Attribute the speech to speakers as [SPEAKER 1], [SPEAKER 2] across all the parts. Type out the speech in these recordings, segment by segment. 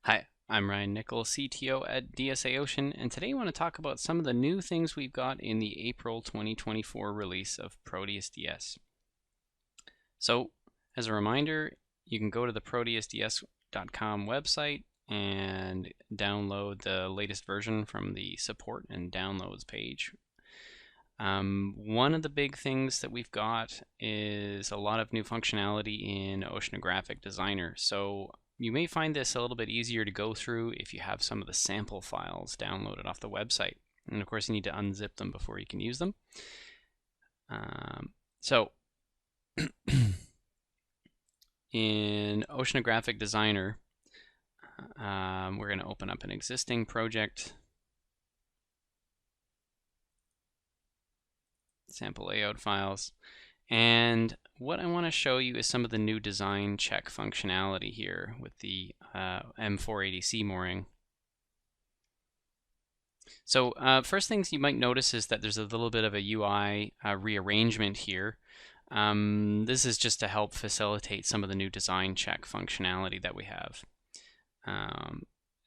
[SPEAKER 1] Hi, I'm Ryan Nickel, CTO at DSA Ocean, and today I want to talk about some of the new things we've got in the April 2024 release of ProteusDS. So, as a reminder, you can go to the ProteusDS.com website and download the latest version from the support and downloads page. One of the big things that we've got is a lot of new functionality in Oceanographic Designer. So you may find this a little bit easier to go through if you have some of the sample files downloaded off the website. And of course, you need to unzip them before you can use them. So in Oceanographic Designer, we're going to open up an existing project. Sample layout files. And what I want to show you is some of the new design check functionality here with the M480C mooring. So first things you might notice is that there's a little bit of a UI rearrangement here. This is just to help facilitate some of the new design check functionality that we have.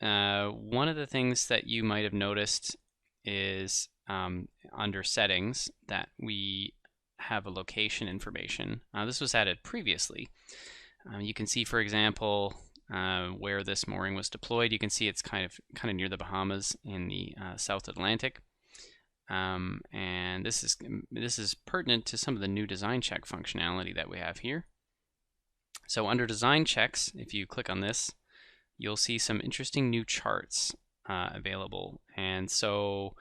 [SPEAKER 1] One of the things that you might have noticed is under settings that we have a location information. This was added previously. You can see, for example, where this mooring was deployed. You can see it's kind of near the Bahamas in the South Atlantic. And this is pertinent to some of the new design check functionality that we have here. So under design checks, if you click on this, you'll see some interesting new charts available. And so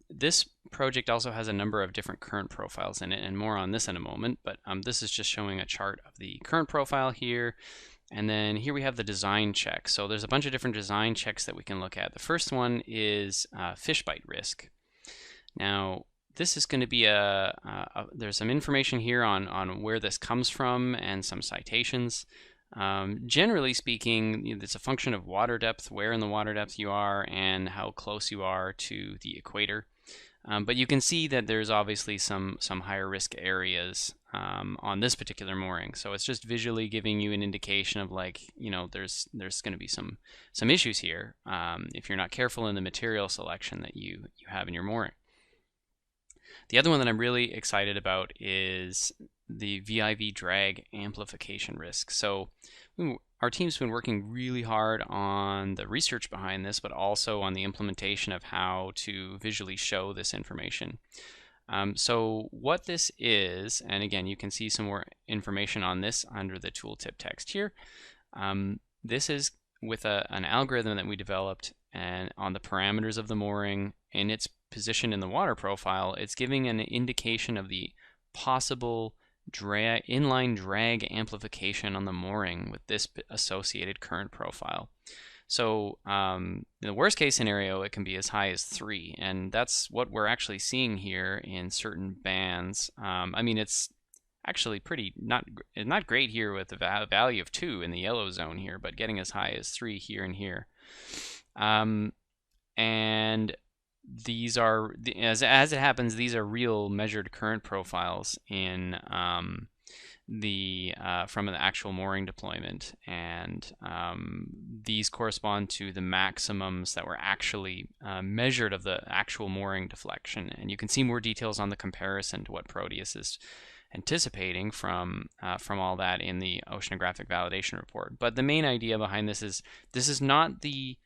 [SPEAKER 1] this project also has a number of different current profiles in it, and more on this in a moment, but this is just showing a chart of the current profile here. And then here we have the design check. So there's a bunch of different design checks that we can look at. The first one is fish bite risk. Now, this is going to be there's some information here on where this comes from and some citations. Generally speaking, it's a function of water depth, where in the water depth you are, and how close you are to the equator. But you can see that there's obviously some higher risk areas on this particular mooring. So it's just visually giving you an indication of, like, there's going to be some issues here if you're not careful in the material selection that you have in your mooring. The other one that I'm really excited about is the VIV drag amplification risk. So our team's been working really hard on the research behind this, but also on the implementation of how to visually show this information. So what this is, and again, you can see some more information on this under the tooltip text here. This is with an algorithm that we developed and on the parameters of the mooring and its position in the water profile. It's giving an indication of the possible inline drag amplification on the mooring with this associated current profile. So in the worst case scenario, it can be as high as 3, and that's what we're actually seeing here in certain bands. I mean, it's actually pretty not great here with the value of 2 in the yellow zone here, but getting as high as 3 here and here. And these are, as it happens, these are real measured current profiles in from an actual mooring deployment, and these correspond to the maximums that were actually measured of the actual mooring deflection. And you can see more details on the comparison to what Proteus is anticipating from all that in the oceanographic validation report. But the main idea behind this is not the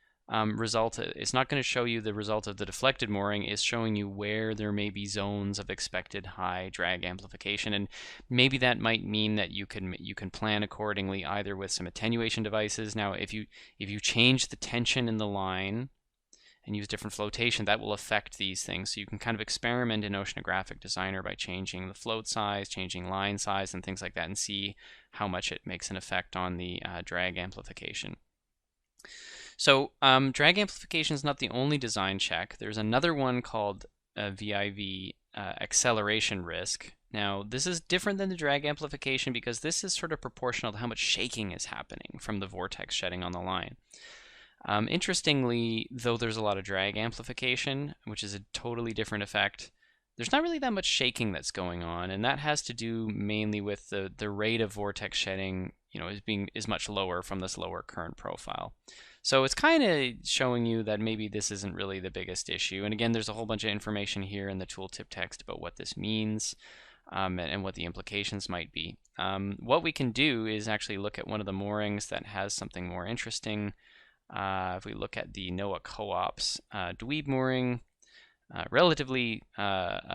[SPEAKER 1] result. It's not going to show you the result of the deflected mooring. It's showing you where there may be zones of expected high drag amplification, and maybe that might mean that you can plan accordingly, either with some attenuation devices. Now, if you change the tension in the line and use different flotation, that will affect these things. So you can kind of experiment in Oceanographic Designer by changing the float size, changing line size, and things like that, and see how much it makes an effect on the drag amplification. So drag amplification is not the only design check. There's another one called VIV acceleration risk. Now, this is different than the drag amplification because this is sort of proportional to how much shaking is happening from the vortex shedding on the line. Interestingly, though there's a lot of drag amplification, which is a totally different effect, there's not really that much shaking that's going on, and that has to do mainly with the rate of vortex shedding, is much lower from this lower current profile. So it's kind of showing you that maybe this isn't really the biggest issue. And again, there's a whole bunch of information here in the tooltip text about what this means and what the implications might be. What we can do is actually look at one of the moorings that has something more interesting. If we look at the NOAA Co-op's Dweeb mooring, relatively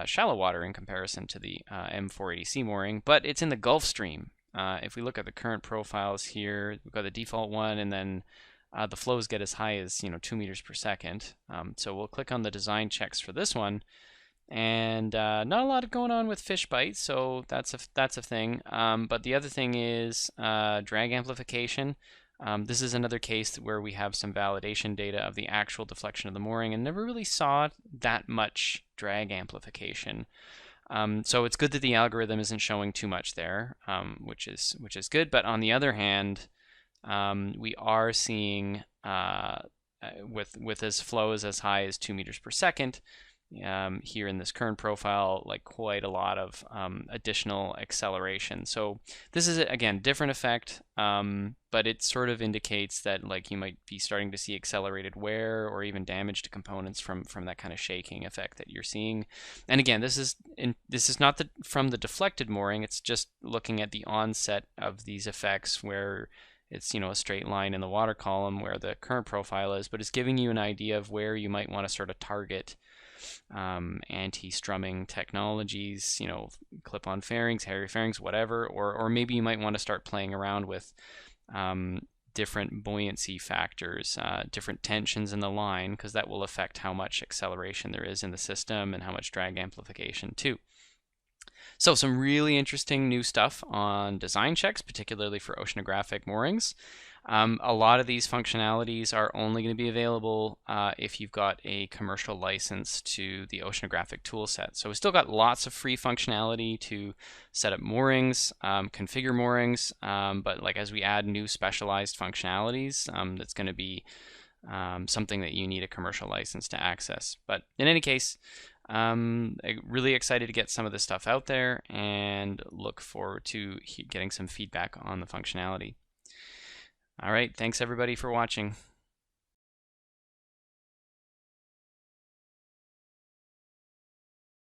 [SPEAKER 1] shallow water in comparison to the M480C mooring, but it's in the Gulf Stream. If we look at the current profiles here, we've got the default one, and then the flows get as high as 2 meters per second. So we'll click on the design checks for this one, and not a lot going on with fish bites, so that's a thing. But the other thing is drag amplification. This is another case where we have some validation data of the actual deflection of the mooring and never really saw that much drag amplification. So it's good that the algorithm isn't showing too much there, which is good. But on the other hand, we are seeing with as flows as high as 2 meters per second here in this current profile, like quite a lot of additional acceleration. So this is, again, different effect, but it sort of indicates that like you might be starting to see accelerated wear or even damage to components from that kind of shaking effect that you're seeing. And again, this is not from the deflected mooring. It's just looking at the onset of these effects where it's a straight line in the water column where the current profile is, but it's giving you an idea of where you might want to sort of target anti-strumming technologies, clip-on fairings, Harry fairings, whatever, or maybe you might want to start playing around with different buoyancy factors, different tensions in the line, because that will affect how much acceleration there is in the system and how much drag amplification too. So some really interesting new stuff on design checks, particularly for oceanographic moorings. A lot of these functionalities are only going to be available if you've got a commercial license to the oceanographic toolset. So we still got lots of free functionality to set up moorings, configure moorings, but like as we add new specialized functionalities, that's going to be something that you need a commercial license to access. But in any case, really excited to get some of this stuff out there and look forward to getting some feedback on the functionality. All right, thanks everybody for watching.